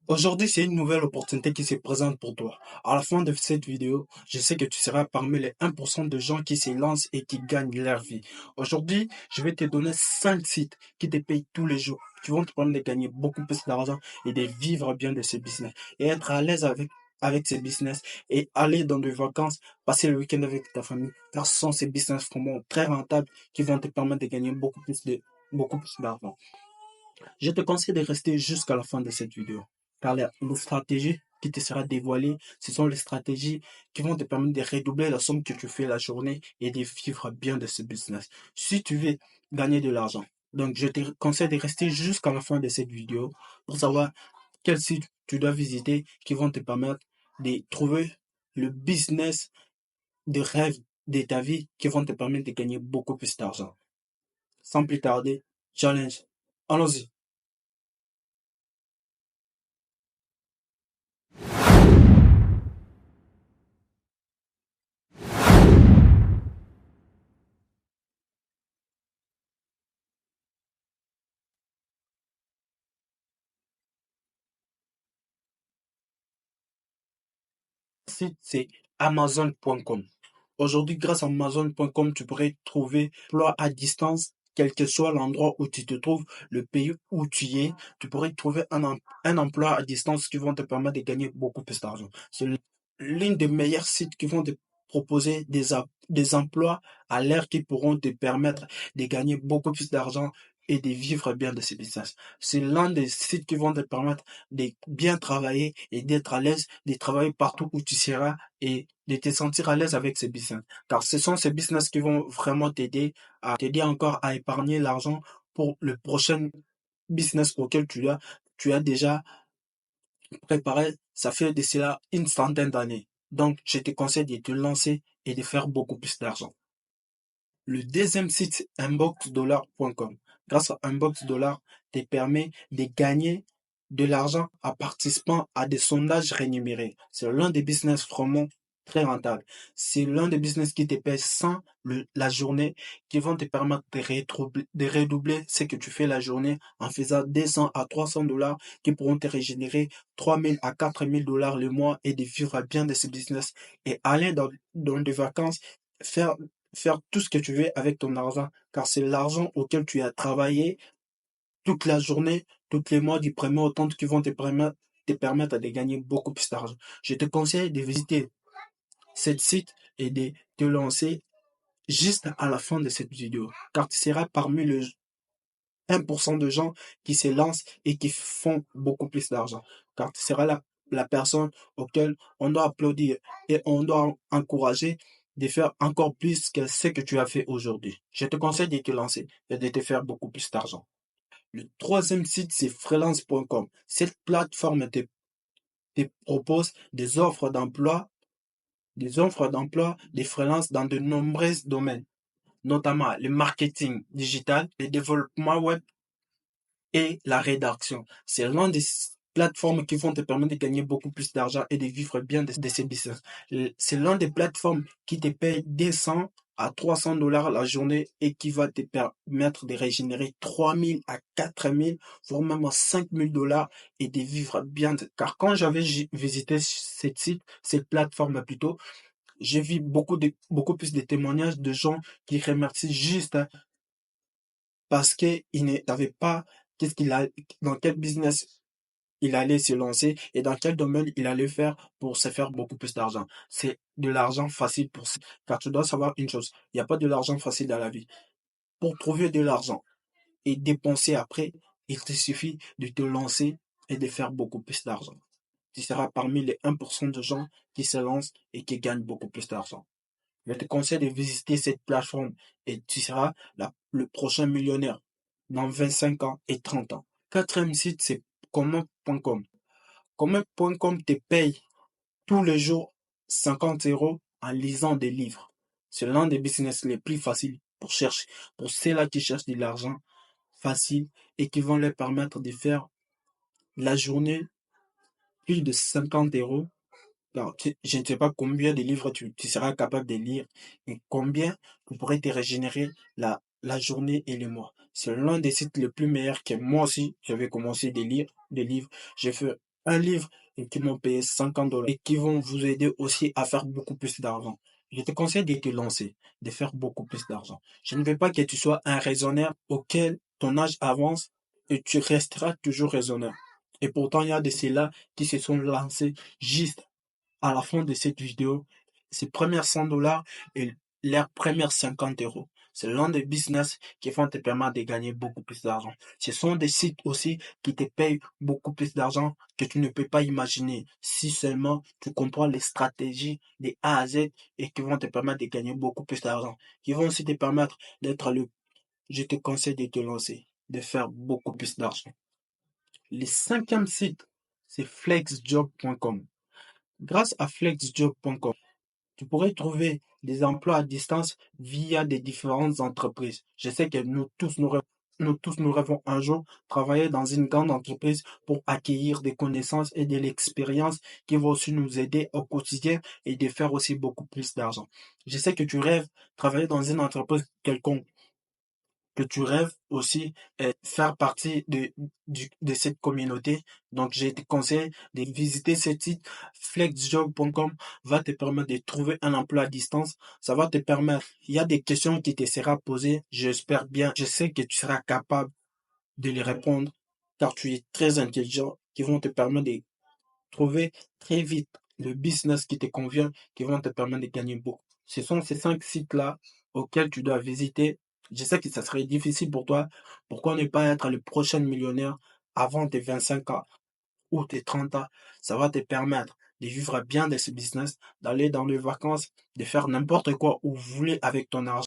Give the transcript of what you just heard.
Aujourd'hui, c'est une nouvelle opportunité qui se présente pour toi. À la fin de cette vidéo, je sais que tu seras parmi les 1% de gens qui se lancent et qui gagnent leur vie. Aujourd'hui, je vais te donner 5 sites qui te payent tous les jours, qui vont te permettre de gagner beaucoup plus d'argent et de vivre bien de ce business et être à l'aise avec ces business et aller dans des vacances, passer le week-end avec ta famille, car ce sont ces business vraiment très rentables qui vont te permettre de gagner beaucoup plus d'argent. Je te conseille de rester jusqu'à la fin de cette vidéo, car les stratégies qui te sera dévoilées, ce sont les stratégies qui vont te permettre de redoubler la somme que tu fais la journée et de vivre bien de ce business. Si tu veux gagner de l'argent, donc je te conseille de rester jusqu'à la fin de cette vidéo pour savoir quel site tu dois visiter qui vont te permettre de trouver le business de rêve de ta vie qui vont te permettre de gagner beaucoup plus d'argent. Sans plus tarder, challenge. Allons-y. Site, c'est Amazon.com. Aujourd'hui, grâce à Amazon.com, tu pourrais trouver emploi à distance, quel que soit l'endroit où tu te trouves, le pays où tu es, tu pourrais trouver un emploi à distance qui vont te permettre de gagner beaucoup plus d'argent. C'est l'un des meilleurs sites qui vont te proposer des emplois à l'air qui pourront te permettre de gagner beaucoup plus d'argent et de vivre bien de ces business. C'est l'un des sites qui vont te permettre de bien travailler et d'être à l'aise, de travailler partout où tu seras et de te sentir à l'aise avec ces business. Car ce sont ces business qui vont vraiment t'aider encore à épargner l'argent pour le prochain business auquel tu as déjà préparé. Ça fait de cela une centaine d'années. Donc, je te conseille de te lancer et de faire beaucoup plus d'argent. Le deuxième site, c'est unboxdollar.com. Grâce à unboxdollar, te permet de gagner de l'argent en participant à des sondages rémunérés. C'est l'un des business vraiment très rentables. C'est l'un des business qui te paye sans la journée, qui vont te permettre de redoubler ce que tu fais la journée en faisant 200 à 300 dollars qui pourront te régénérer 3000 à 4000 dollars le mois et de vivre bien de ce business et aller dans des vacances, faire faire tout ce que tu veux avec ton argent, car c'est l'argent auquel tu as travaillé toute la journée, tous les mois du premier au temps qui vont te permettre de gagner beaucoup plus d'argent. Je te conseille de visiter ce site et de te lancer juste à la fin de cette vidéo, car tu seras parmi le 1% de gens qui se lancent et qui font beaucoup plus d'argent, car tu seras la personne auquel on doit applaudir et on doit encourager de faire encore plus que ce que tu as fait aujourd'hui. Je te conseille de te lancer et de te faire beaucoup plus d'argent. Le troisième site, c'est freelance.com. Cette plateforme te propose des offres d'emploi, des freelances dans de nombreux domaines, notamment le marketing digital, le développement web et la rédaction. C'est l'un des plateformes qui vont te permettre de gagner beaucoup plus d'argent et de vivre bien de ces business. C'est l'un des plateformes qui te paye 200 à 300 dollars la journée et qui va te permettre de régénérer 3000 à 4000, voire même 5000 dollars et de vivre bien. Car quand j'avais visité cette plateforme plutôt, j'ai vu beaucoup plus de témoignages de gens qui remercient juste parce qu'ils ne savaient pas qu'est-ce qu'il a, dans quel business il allait se lancer et dans quel domaine il allait faire pour se faire beaucoup plus d'argent. C'est de l'argent facile car tu dois savoir une chose, il n'y a pas de l'argent facile dans la vie. Pour trouver de l'argent et dépenser après, il te suffit de te lancer et de faire beaucoup plus d'argent. Tu seras parmi les 1% de gens qui se lancent et qui gagnent beaucoup plus d'argent. Je te conseille de visiter cette plateforme et tu seras le prochain millionnaire dans 25 ans et 30 ans. Quatrième site, c'est comment.com. Comment.com te paye tous les jours 50 euros en lisant des livres. C'est l'un des business les plus faciles pour ceux-là qui cherchent de l'argent facile et qui vont leur permettre de faire la journée plus de 50 euros. Alors, je ne sais pas combien de livres tu seras capable de lire et combien tu pourrais te régénérer la journée et le mois. C'est l'un des sites les plus meilleurs que moi aussi, j'avais commencé des livres. J'ai fait un livre et qui m'ont payé 50 dollars et qui vont vous aider aussi à faire beaucoup plus d'argent. Je te conseille de te lancer, de faire beaucoup plus d'argent. Je ne veux pas que tu sois un raisonnaire auquel ton âge avance et tu resteras toujours raisonnaire. Et pourtant, il y a de ceux-là qui se sont lancés juste à la fin de cette vidéo, ses premières 100 dollars et leurs premières 50 euros. C'est l'un des business qui vont te permettre de gagner beaucoup plus d'argent. Ce sont des sites aussi qui te payent beaucoup plus d'argent que tu ne peux pas imaginer si seulement tu comprends les stratégies de A à Z et qui vont te permettre de gagner beaucoup plus d'argent. Qui vont aussi te permettre d'être le... Je te conseille de te lancer, de faire beaucoup plus d'argent. Le cinquième site, c'est flexjob.com. Grâce à flexjob.com, tu pourrais trouver des emplois à distance via des différentes entreprises. Je sais que nous rêvons un jour travailler dans une grande entreprise pour acquérir des connaissances et de l'expérience qui vont aussi nous aider au quotidien et de faire aussi beaucoup plus d'argent. Je sais que tu rêves travailler dans une entreprise quelconque, que tu rêves aussi faire partie de cette communauté. Donc, je te conseille de visiter ce site. Flexjob.com va te permettre de trouver un emploi à distance. Ça va te permettre, il y a des questions qui te seront posées. J'espère bien, je sais que tu seras capable de les répondre car tu es très intelligent qui vont te permettre de trouver très vite le business qui te convient, qui vont te permettre de gagner beaucoup. Ce sont ces 5 sites-là auxquels tu dois visiter. Je sais que ça serait difficile pour toi. Pourquoi ne pas être le prochain millionnaire avant tes 25 ans ou tes 30 ans? Ça va te permettre de vivre bien de ce business, d'aller dans les vacances, de faire n'importe quoi où vous voulez avec ton argent.